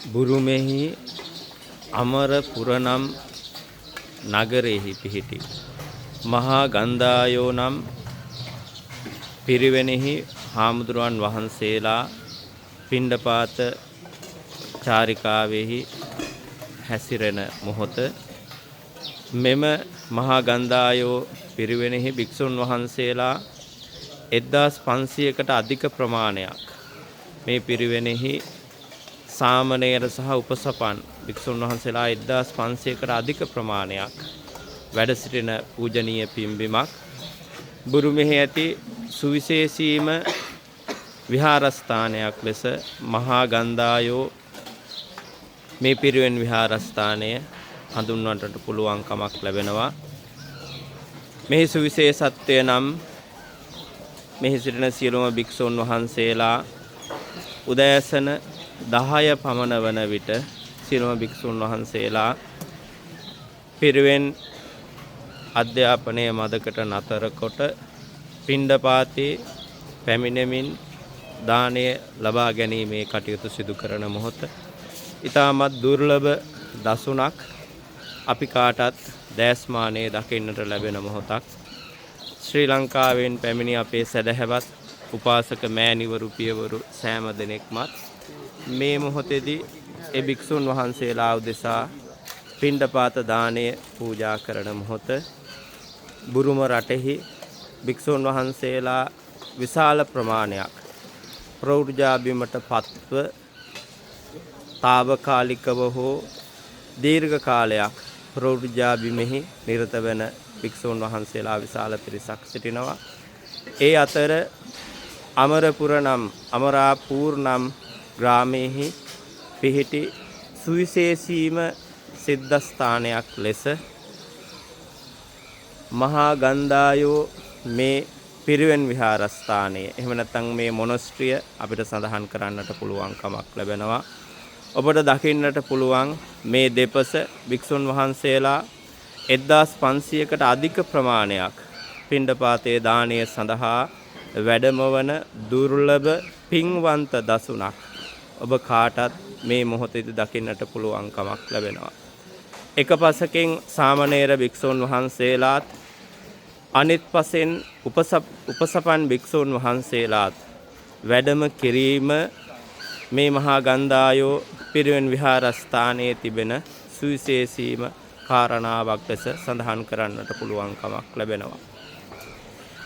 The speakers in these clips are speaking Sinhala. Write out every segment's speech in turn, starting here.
බුරුමෙහි අමරපුර නම් නගරෙහි පිහිටි මහා ගන්ධායෝ නම් පිරිවෙනෙහි හාමුදුරුවන් වහන්සේලා පිණ්ඩපාත චාරිකාවෙහි හැසිරෙන මොහොත මෙම මහා ගන්ධායෝ පිරිවෙනෙහි භික්ෂුන් වහන්සේලා 1500කට අධික ප්‍රමාණයක් මේ පිරිවෙනෙහි සාමණේර සහ උපසපන් භික්ෂුන් වහන්සේලා 1500කට අධික ප්‍රමාණයක් වැඩ සිටින පූජනීය පින්බිමක් බුරුමෙහි ඇති සුවිශේෂීම විහාරස්ථානයක් ලෙස මහා ගන්ධායෝ මේ පිරිවෙන් විහාරස්ථානය හඳුන්වන්නට පුළුවන් කමක් ලැබෙනවා. මෙහි සුවිශේෂත්වය නම් මෙහි සිටින සියලුම භික්ෂුන් වහන්සේලා උදෑසන 10 පමණ වන විට සියලුම භික්ෂුන් වහන්සේලා පිරිවෙන් අධ්‍යාපනය මදකට නතර කොට පිණ්ඩපාතේ පැමිණෙමින් දානය ලබා ගැනීමේ කටයුතු සිදු කරන මොහොත ඉතාමත් දුර්ලභ දසුණක් අපි කාටත් දැස්මානයේ දකින්නට ලැබෙන මොහොතක්. ශ්‍රී ලංකාවෙන් පැමිණි අපේ සදහැවත් උපාසක මෑණිවරු පියවරු සෑම දෙනෙක්මත් මේ මොහොතේදී ඒ භික්ෂුන් වහන්සේලා උදෙසා පිණ්ඩපාත දාණය පූජා කරන මොහොත බුරුම රටෙහි භික්ෂුන් වහන්සේලා විශාල ප්‍රමාණයක් ප්‍රෞಢජා බිමට පත්ව తాවකාලිකව හෝ දීර්ඝ කාලයක් ප්‍රෞಢජා බිමෙහි නිරත වෙන භික්ෂුන් වහන්සේලා විශාල පිරිසක් සිටිනවා. ඒ අතර අමරපුර නම් අමරාපූර් නම් ග්‍රාමයේහි පිහිටි සුවිශේෂීම සිද්ධාස්ථානයක් ලෙස මහා ගන්ධායෝ මේ පිරිවෙන් විහාරස්ථානය එහෙම නැත්නම් මේ මොනස්ට්‍රිය අපිට සඳහන් කරන්නට පුළුවන් කමක් ලැබෙනවා. ඔබට දකින්නට පුළුවන් මේ දෙපස භික්ෂුන් වහන්සේලා 1500කට අධික ප්‍රමාණයක් පිණ්ඩපාතයේ දානය සඳහා වැඩමවන දුර්ලභ පින්වන්ත දසුණක් ඔබ කාටත් මේ මොහොතේදී දකින්නට පුළුවන් කමක් ලැබෙනවා. එක පසකින් සාමණේර භික්ෂුන් වහන්සේලාත් අනිත් පසෙන් උපසපන් භික්ෂුන් වහන්සේලාත් වැඩම කිරීම මේ මහා ගන්ධායෝ පිරිවෙන් විහාරස්ථානයේ තිබෙන සුවිශේෂීම කාරණාවක් ලෙස සඳහන් කරන්නට පුළුවන් කමක් ලැබෙනවා.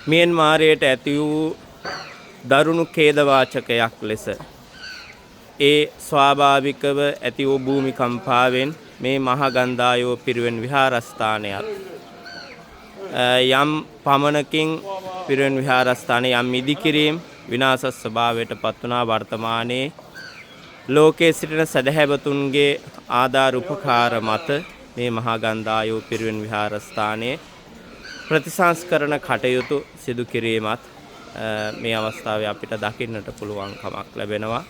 මියන්මාරයට ඇති වූ දරුණු ඛේදවාචකයක් ලෙස ඒ ස්වාභාවිකව ඇති වූ භූමිකම්පාවෙන් මේ මහා ගන්ධායෝ පිරිවෙන් විහාරස්ථානයත් යම් පමණකින් පිරිවෙන් විහාරස්ථානයේ යම් ඉදිකිරීම විනාශ ස්වභාවයට පත් වුණා. වර්තමානයේ ලෝකයේ සිටින සදහැවතුන්ගේ ආධාර උපකාර මත මේ මහා ගන්ධායෝ පිරිවෙන් විහාරස්ථානයේ ප්‍රතිසංස්කරණ කටයුතු සිදු කිරීමත් මේ අවස්ථාවේ අපිට දකින්නට පුළුවන් කමක් ලැබෙනවා.